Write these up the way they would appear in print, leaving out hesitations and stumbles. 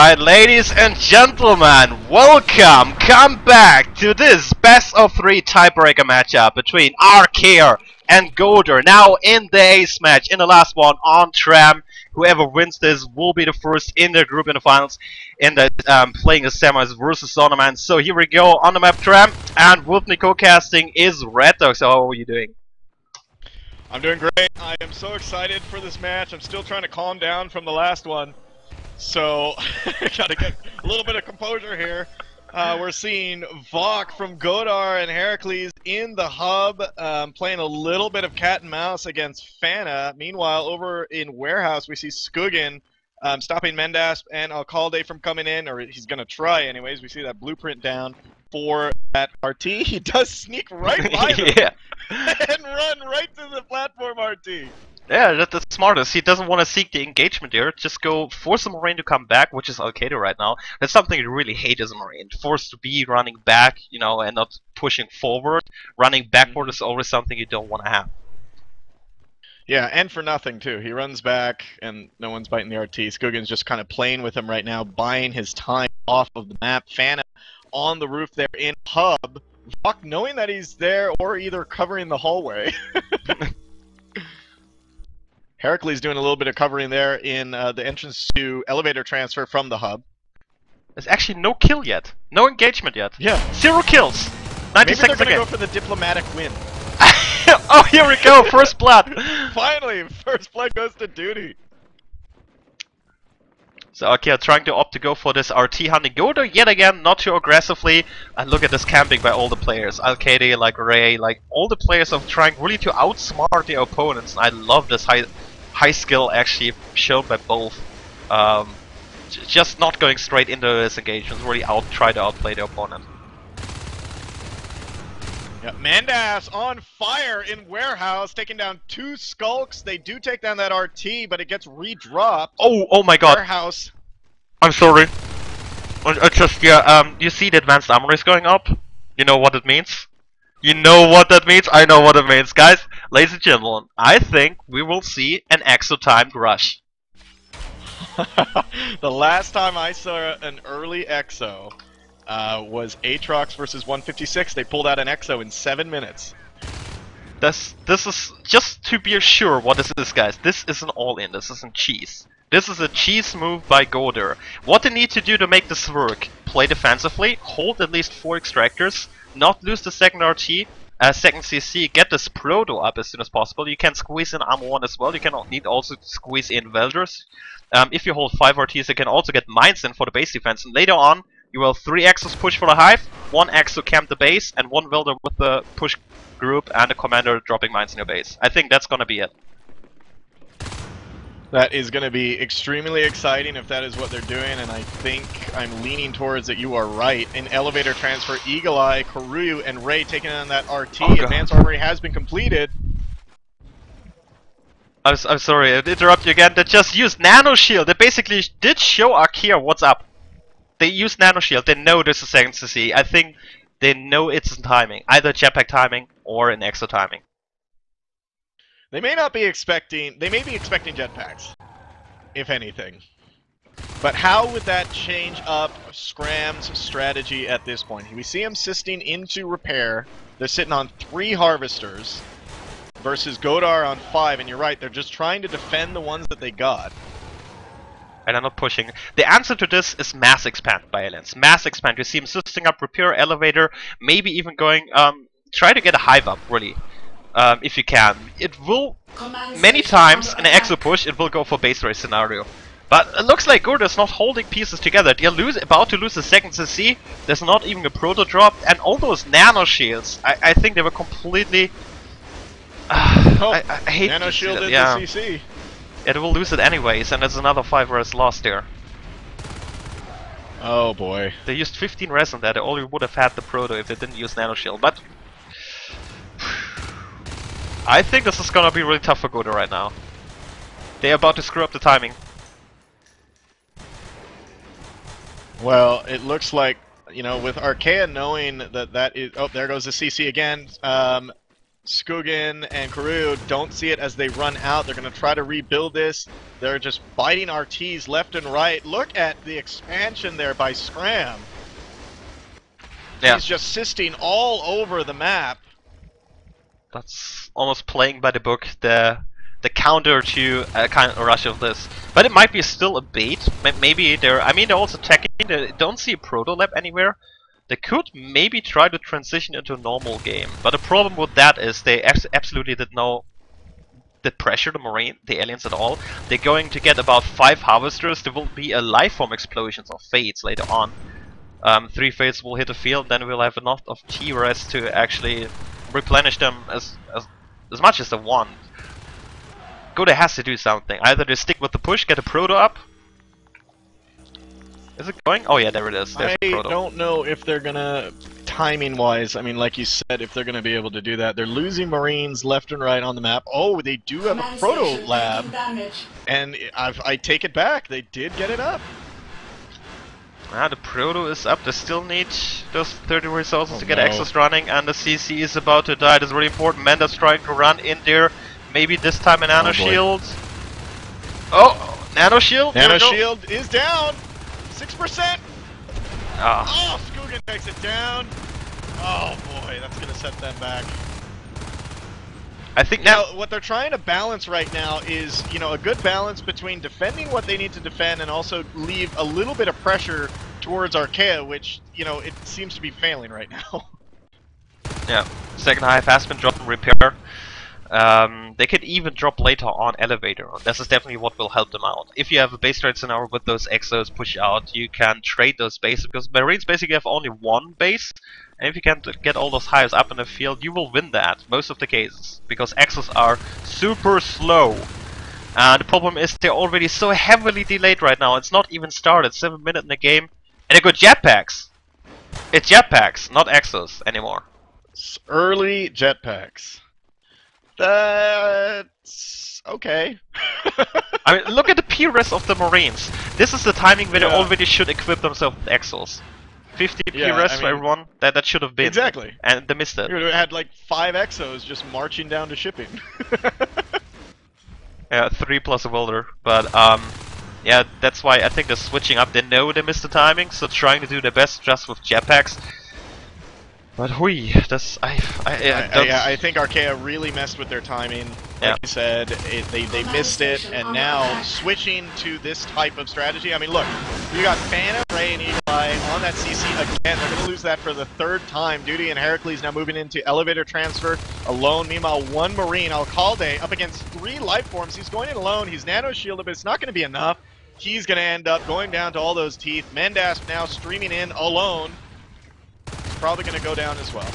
Alright, ladies and gentlemen, welcome! Come back to this best of 3 tiebreaker matchup between Archaea and Godar. Now in the ace match, in the last one on Tram. Whoever wins this will be the first in their group in the finals in the playing the semis versus Zonoman. So here we go on the map Tram, and with me co-casting is Reddog. So how are you doing? I'm doing great. I am so excited for this match. I'm still trying to calm down from the last one. So, gotta get a little bit of composure here. We're seeing Vok from Godar and Heracles in the hub, playing a little bit of cat and mouse against Fana. Meanwhile, over in Warehouse, we see Skugin stopping Mendas and Alcalde from coming in, or he's gonna try anyways. We see that blueprint down for that RT. He does sneak right by them Yeah. and run right to the platform RT. Yeah, that's the smartest. He doesn't want to seek the engagement there. Just go force the Marine to come back, which is Archaea right now. That's something you really hate as a Marine. Forced to be running back, you know, and not pushing forward. Running backward is always something you don't want to have. Yeah, and for nothing too. He runs back and no one's biting the RT. Skugin's just kind of playing with him right now, buying his time off of the map. Fana on the roof there in hub. Vok knowing that he's there or either covering the hallway. Heracles doing a little bit of covering there in the entrance to elevator transfer from the hub. There's actually no kill yet. No engagement yet. Yeah. 0 kills. 90 Maybe seconds they're gonna again. go for the diplomatic win. Oh, here we go. First blood. Finally, first blood goes to duty. So Archaea trying to opt to go for this RT hunting Godar yet again, not too aggressively. And look at this camping by all the players. Alcalde, like Ray, like all the players are trying really to outsmart their opponents. And I love this high skill actually shown by both. Just not going straight into this engagement, really try to outplay the opponent. Yeah, Mendas on fire in Warehouse, taking down 2 skulks. They do take down that RT, but it gets redropped. Oh my god. Warehouse. I'm sorry. You see the advanced armor is going up? You know what it means? You know what that means? I know what it means. Guys, ladies and gentlemen, I think we will see an exo-timed rush. The last time I saw an early exo was Aatrox versus 156. They pulled out an exo in 7 minutes. This is just to be sure what this is, guys. This isn't all-in. This isn't cheese. This is a cheese move by Godar. What they need to do to make this work: play defensively, hold at least 4 extractors, not lose the second RT, second CC, get this Proto up as soon as possible. You can squeeze in Armor 1 as well. You can need also squeeze in Welders. If you hold 5 RTs, you can also get Mines in for the base defense. And later on, you will 3 Exos push for the Hive, 1 Exo camp the base, and 1 Welder with the push group and a Commander dropping Mines in your base. I think that's gonna be it. That is going to be extremely exciting if that is what they're doing, and I think I'm leaning towards that you are right. In elevator transfer, Eagle Eye, Karyu, and Ray taking on that RT. Oh, Advanced Armory has been completed. I'm sorry, I interrupt you again. They just used Nano Shield. They basically did show Archaea what's up. They used Nano Shield. They know this is second CC. I think they know it's in timing. Either jetpack timing or an exo timing. They may not be expecting, they may be expecting jetpacks, if anything. But how would that change up Scram's strategy at this point? We see him systing into repair. They're sitting on 3 harvesters versus Godar on 5, and you're right, they're just trying to defend the ones that they got. And I'm not pushing. The answer to this is mass expand by Alliance. Mass expand. You see him systing up repair, elevator, maybe even going, try to get a hive up, really. If you can. It will, many times in an exo push, it will go for base race scenario. But it looks like Godar's not holding pieces together. They're about to lose the second CC. There's not even a proto drop. And all those nano shields, I think they were completely... I hate Nano shield in yeah. the CC. Yeah, they will lose it anyways, and there's another 5 res lost there. Oh boy. They used 15 res on that. They only would have had the proto if they didn't use nano shield. But I think this is gonna be really tough for Godar right now. They're about to screw up the timing. Well, it looks like, you know, with Archaea knowing that that is... Oh, there goes the CC again. Skugan and Karu don't see it as they run out. They're going to try to rebuild this. They're just biting RTs left and right. Look at the expansion there by Scram. Yeah. He's just sisting all over the map. That's almost playing by the book, the counter to a kind of rush of this. But it might be still a bait. Maybe they're also attacking. They don't see a proto lab anywhere. They could maybe try to transition into a normal game. But the problem with that is they absolutely didn't know the pressure, the aliens at all. They're going to get about 5 harvesters. There will be a lifeform explosions of fates later on. 3 fates will hit the field, then we'll have enough of T-res to actually replenish them as much as they want. Godar has to do something. Either they stick with the push, get a proto up. Is it going? Oh yeah, there it is. There's I proto. don't know if they're gonna, timing-wise, I mean, like you said, if they're gonna be able to do that. They're losing Marines left and right on the map. Oh, they do have a proto lab, and I take it back. They did get it up. The proto is up. They still need those 30 resources to get Exos running, and the CC is about to die. That's really important. Menda's trying to run in there. Maybe this time a nano shield. Oh, nano shield. Nano shield is down. 6%. Ah. Oh, Skugan takes it down. Oh boy, that's gonna set them back. I think now what they're trying to balance right now is, a good balance between defending what they need to defend and also leave a little bit of pressure towards Archaea, which, it seems to be failing right now. Yeah, second hive has been dropped in repair. They could even drop later on elevator. This is definitely what will help them out. If you have a base trade scenario with those exos push out, you can trade those bases, because Marines basically have only one base. And if you can get all those hives up in the field, you will win that, most of the cases. Because exos are super slow. And the problem is they're already so heavily delayed right now. It's not even started, 7 minutes in the game. And they got jetpacks! It's jetpacks, not exos anymore. It's early jetpacks. That's okay. I mean, look at the PRS of the Marines. This is the timing where they already should equip themselves with exos. 50 PRS for everyone. That should have been. Exactly. And they missed it. You would have had like 5 exos just marching down to shipping. Yeah, 3 plus a welder. But yeah, that's why I think they're switching up. They know they missed the timing, so trying to do their best just with jetpacks. But hui, that's I think Archaea really messed with their timing. Like you said, they missed it, and now switching to this type of strategy. I mean, look, you got Phantom, Ray, and Eagle Eye on that CC again. They're going to lose that for the 3rd time. Duty and Heracles now moving into elevator transfer alone. Meanwhile, 1 Marine, Alcalde, up against 3 life forms. He's going in alone. He's nano shielded, but it's not going to be enough. He's going to end up going down to all those teeth. Mendas now streaming in alone. Probably going to go down as well.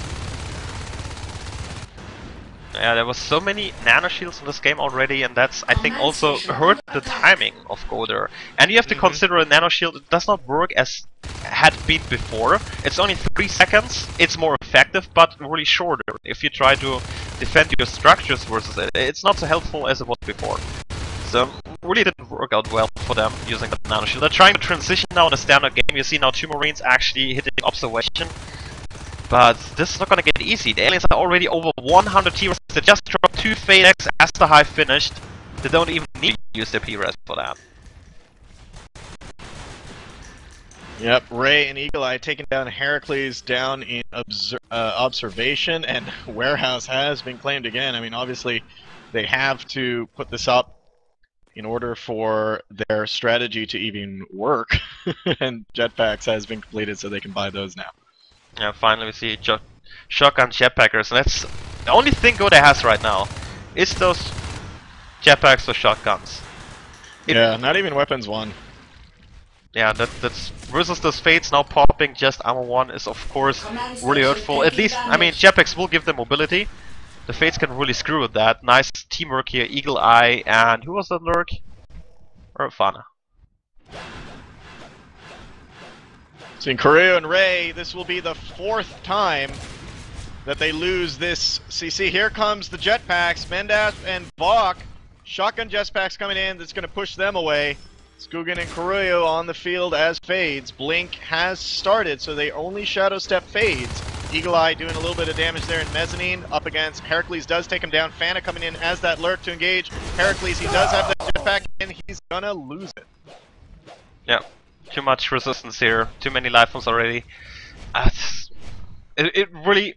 Yeah, there was so many nano shields in this game already, and that's, I think, also hurt the timing of Godar. And you have to consider a nano shield, it does not work as had been before. It's only 3 seconds, it's more effective, but really shorter. If you try to defend your structures versus it, it's not so helpful as it was before. So, really didn't work out well for them using the nano shield. They're trying to transition now in a standard game. You see now 2 Marines actually hitting observation. But this is not gonna get easy. The aliens are already over 100 T-res. They just dropped 2 Phaetex as the hive finished. They don't even need to use their P-res for that. Yep, Ray and Eagle Eye taking down Heracles down in observation, and Warehouse has been claimed again. I mean, obviously, they have to put this up in order for their strategy to even work. And jetpacks has been completed, so they can buy those now. Yeah, finally we see shotgun jetpackers, and that's the only thing Godar has right now. Is those jetpacks or shotguns. Yeah, not even weapons 1. Yeah, that's versus those fates now popping just armor 1 is of course really hurtful. At least, I mean, jetpacks will give them mobility. The fates can really screw with that. Nice teamwork here, Eagle Eye, and who was that lurk? Or Fana. So in Korea and Ray, this will be the 4th time that they lose this CC. Here comes the jetpacks, Mendas and Vok. Shotgun jetpacks coming in, that's going to push them away. Skugan and Kuroyo on the field as fades. Blink has started, so they only shadow step fades. Eagle Eye doing a little bit of damage there in Mezzanine up against Heracles. Does take him down. Fana coming in as that lurk to engage. Heracles, he does have that jetpack and he's gonna lose it. Yeah, too much resistance here. Too many life forms already. It really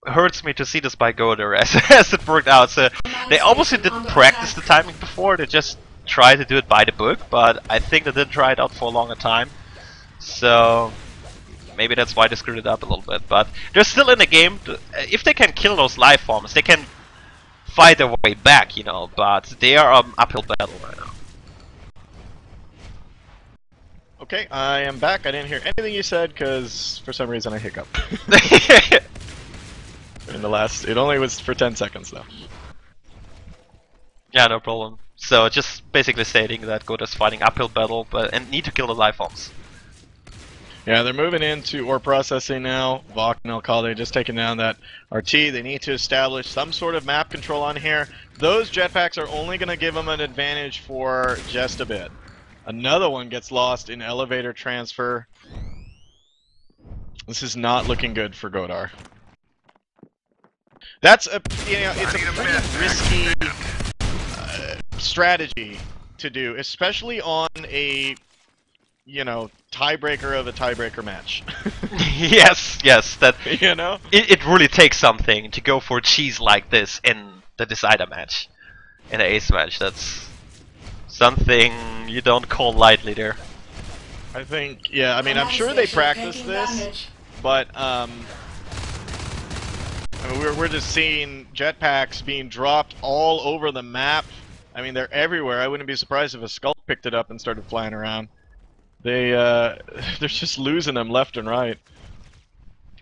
hurts me to see this by Godar as it worked out. So they obviously didn't practice the timing before. They just tried to do it by the book, but I think they didn't try it out for a longer time. So maybe that's why they screwed it up a little bit. But they're still in the game. If they can kill those life forms, they can fight their way back, you know. But they are an uphill battle right now. Okay, I am back. I didn't hear anything you said because for some reason I hiccuped. In the last, it only was for 10 seconds though. Yeah, no problem. So just basically stating that Godar's fighting uphill battle, and need to kill the life forms. Yeah, they're moving into ore processing now. Vok and Alcalde just taking down that RT. They need to establish some sort of map control on here. Those jetpacks are only going to give them an advantage for just a bit. Another one gets lost in elevator transfer. This is not looking good for Godar. That's a, you know, it's a pretty risky strategy to do, especially on a, you know, tiebreaker of a tiebreaker match. yes, that you know, it really takes something to go for cheese like this in the decider match, in an ace match. That's something you don't call lightly there. I think, yeah. I mean, I'm sure they practice this, but I mean, we're just seeing jetpacks being dropped all over the map. I mean, they're everywhere. I wouldn't be surprised if a Skull picked it up and started flying around. They're just losing them left and right.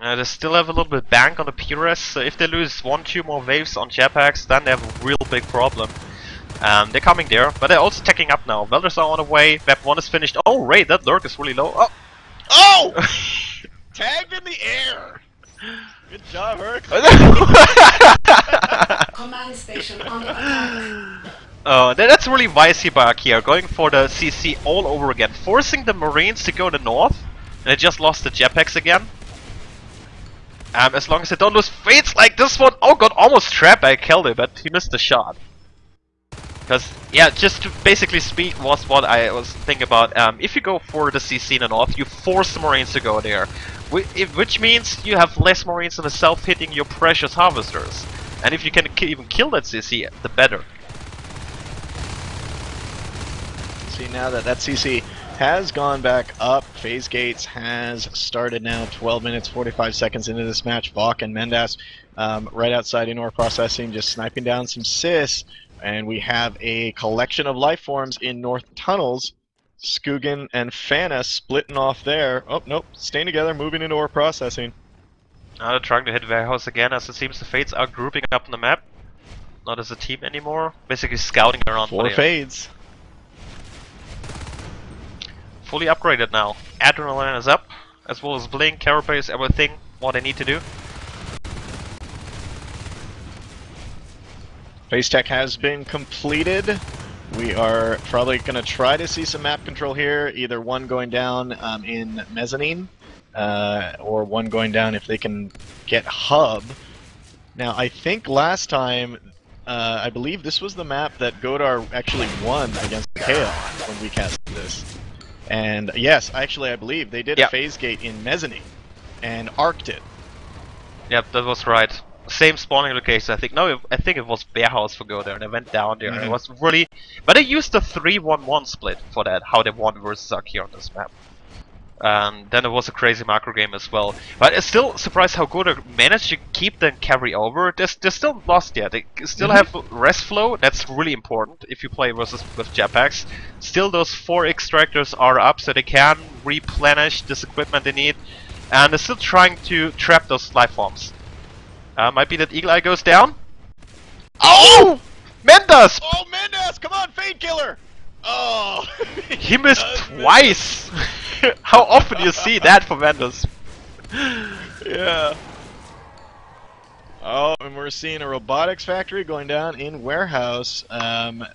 They still have a little bit bank on the PRS, so if they lose 1-2 more waves on jetpacks, then they have a real big problem. They're coming there, but they're also attacking up now. Welders are on the way, Web 1 is finished. Oh, Ray, that lurk is really low. Oh! Oh! Tagged in the air! Good job, Hercules. Command station under attack. That's really wise here by Archaea, going for the CC all over again, forcing the Marines to go to the north, and they just lost the jetpacks again. As long as they don't lose fates like this one. Oh god, almost trapped by Kelly, but he missed the shot. Because, yeah, just to basically speak was what I was thinking about. If you go for the CC in the north, you force the Marines to go there. Which means you have less Marines in the south hitting your precious harvesters. And if you can even kill that CC, the better. See, now that CC has gone back up, Phase Gates has started now, 12 minutes, 45 seconds into this match. Vok and Mendas right outside in ore processing, just sniping down some Sis. And we have a collection of life forms in North Tunnels. Skugan and Fana splitting off there. Oh, nope, staying together, moving into ore processing. Now they're trying to hit warehouse again, as it seems the Fates are grouping up on the map. Not as a team anymore, basically scouting around. 4 Fades. Fully upgraded now. Adrenaline is up, as well as Blink, Carapace, everything what they need to do. Phase tech has been completed. We are probably going to try to see some map control here, either one going down in Mezzanine, or one going down if they can get Hub. Now, I think last time, I believe this was the map that Godar actually won against Archaea when we casted this. And yes, actually I believe they did a phase gate in Mezzanine and arced it. Yep, that was right. Same spawning location, I think. No, I think it was Warehouse for Godar, and they went down there. And it was really, but they used the 3-1-1 split for that. How they won versus Archaea on this map. Then it was a crazy macro game as well. But it's still surprised how Godar managed to keep them carry over. They're still lost yet. They still have rest flow. That's really important if you play versus with jetpacks. Still, those 4 extractors are up, so they can replenish this equipment they need. And they're still trying to trap those life forms. Might be that Eagle Eye goes down. Oh! Mendas! Oh, Mendas! Come on, Fade Killer! Oh! He missed twice! How often do you see that for Mendas? Yeah. Oh, and we're seeing a robotics factory going down in warehouse.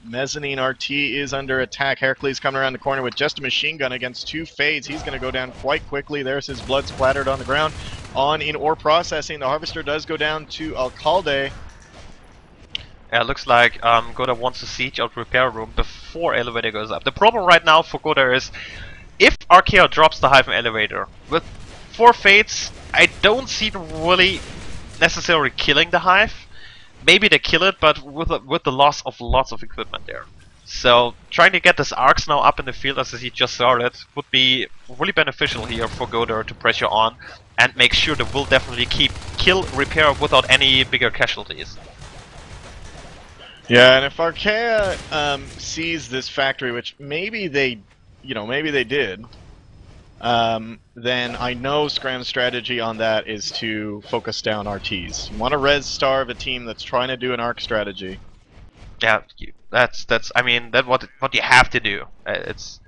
Mezzanine RT is under attack. Heracles coming around the corner with just a machine gun against 2 Fades. He's going to go down quite quickly. There's his blood splattered on the ground. on in ore processing. The Harvester does go down to Alcalde. Yeah, it looks like Godar wants to siege out repair room before elevator goes up. The problem right now for Godar is if Archaea drops the Hive and elevator, with 4 Fates, I don't see them really necessarily killing the Hive. Maybe they kill it, but with the loss of lots of equipment there. So trying to get this Arcs now up in the field as he just started would be really beneficial here for Godar to pressure on and make sure that we'll definitely kill repair without any bigger casualties. Yeah, and if Archaea sees this factory, which maybe they, maybe they did, then I know Scram's strategy on that is to focus down RTs. You want to res starve a team that's trying to do an arc strategy. Yeah, that's I mean that's what you have to do. It's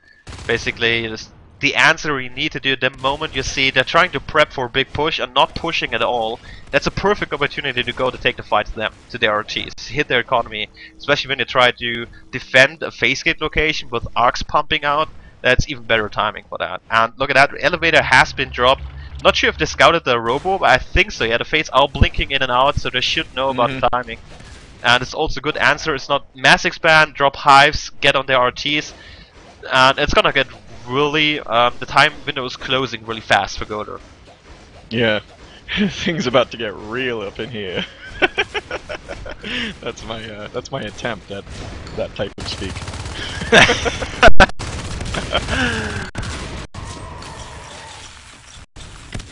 basically the answer you need to do the moment you see they're trying to prep for a big push and not pushing at all. That's a perfect opportunity to go to take the fight to them, to their RTs, hit their economy, especially when you try to defend a phase gate location with arcs pumping out. That's even better timing for that. And look at that, the elevator has been dropped. Not sure if they scouted the robo, but I think so. Yeah, the fates are blinking in and out, so they should know about the timing. And it's also a good answer. It's not mass expand, drop hives, get on their RTs, and it's gonna get really the time window is closing really fast for Godar. Yeah, things about to get real up in here. That's my attempt at that type of speak.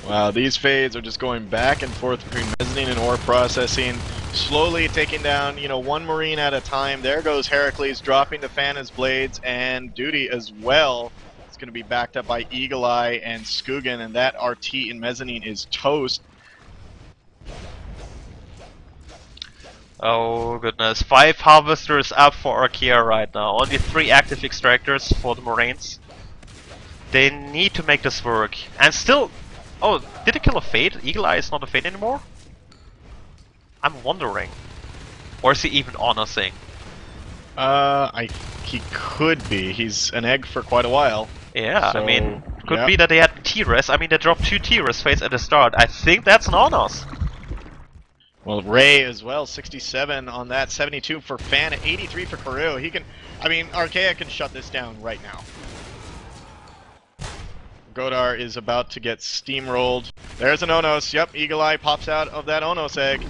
Wow, these fades are just going back and forth between mezzanine and ore processing, slowly taking down, one Marine at a time. There goes Heracles dropping to fan his blades, and Duty as well. It's going to be backed up by Eagle Eye and Skugan, and that RT in mezzanine is toast. Oh goodness, 5 harvesters up for Archaea right now. Only 3 active extractors for the Marines. They need to make this work. And still... Oh, did they kill a Fade? Eagle Eye is not a Fade anymore? I'm wondering. Or is he even honouring? He could be. He's an egg for quite a while. Yeah, so, I mean, could be that they had T-Res. I mean, they dropped 2 T-Res Fades at the start. I think that's an honors. Well, Ray as well, 67 on that, 72 for Fan, 83 for Karu. He can, Archaea can shut this down right now. Godar is about to get steamrolled. There's an Onos. Yep, Eagle Eye pops out of that Onos egg.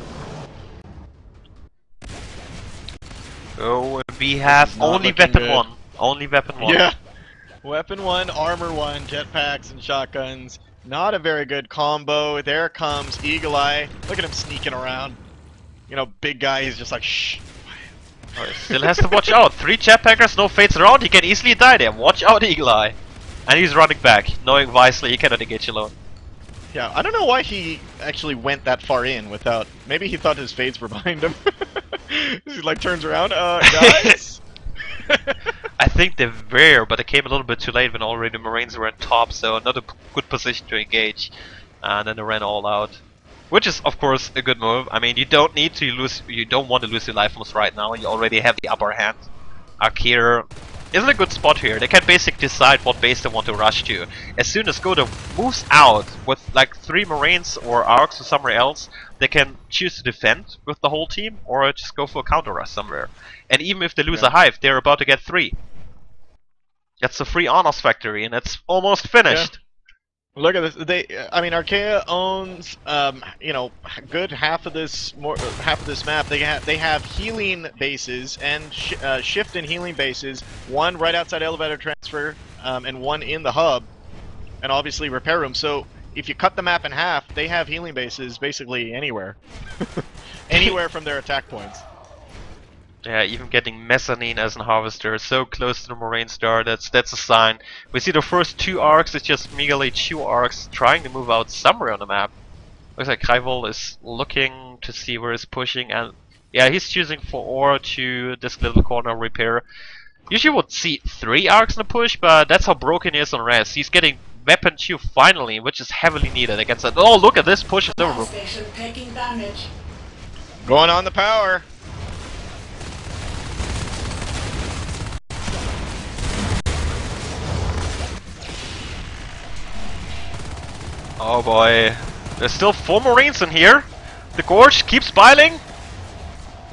Oh, we have only weapon 1. Only weapon 1. Yeah. Weapon 1, armor 1, jetpacks and shotguns. Not a very good combo. There comes Eagle Eye. Look at him sneaking around. Big guy, he's just like, shh. Oh, still has to watch out. 3 jetpackers, no fates around. He can easily die there. Watch out, Eagle Eye. And he's running back, knowing wisely he cannot engage alone. Yeah, I don't know why he actually went that far in without... Maybe he thought his fades were behind him. He turns around, guys? I think they were, but they came a little bit too late when already the Marines were in top, so not a good position to engage. And then they ran all out. Which is, of course, a good move. I mean, you don't want to lose your life forms right now. You already have the upper hand. Archaea is in a good spot here. They can basically decide what base they want to rush to. As soon as Godar moves out with like 3 Marines or Arcs or somewhere else, they can choose to defend with the whole team or just go for a counter rush somewhere. And even if they lose a hive, they're about to get 3. That's a free honors factory, and it's almost finished. Yeah. Look at this. Archaea owns, good half of this map. They have healing bases and shift and healing bases. 1 right outside elevator transfer, and 1 in the hub, and obviously repair room. So if you cut the map in half, they have healing bases basically anywhere, anywhere from their attack points. Yeah, even getting mezzanine as a harvester so close to the Marine Star, that's a sign. We see the first 2 arcs, it's just merely 2 arcs trying to move out somewhere on the map. Looks like Kaival is looking to see where he's pushing, and yeah, he's choosing for ore to this little corner repair. Usually would see 3 arcs in the push, but that's how broken he is on res. He's getting weapon 2 finally, which is heavily needed against that. Oh, look at this push! Station taking damage. Going on the power. Oh boy. There's still 4 Marines in here. The Gorge keeps biling.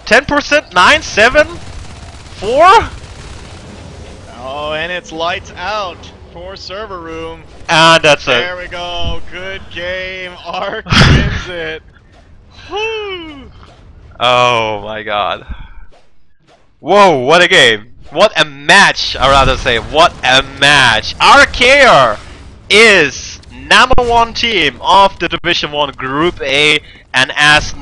10%, 9, 7, 4. Oh, and it's lights out for server room. And that's There we go. Good game. Arc wins it. Woo! Oh my god. Whoa, what a game. What a match, I'd rather say. What a match. Archaea is #1 team of the Division 1 Group A, and as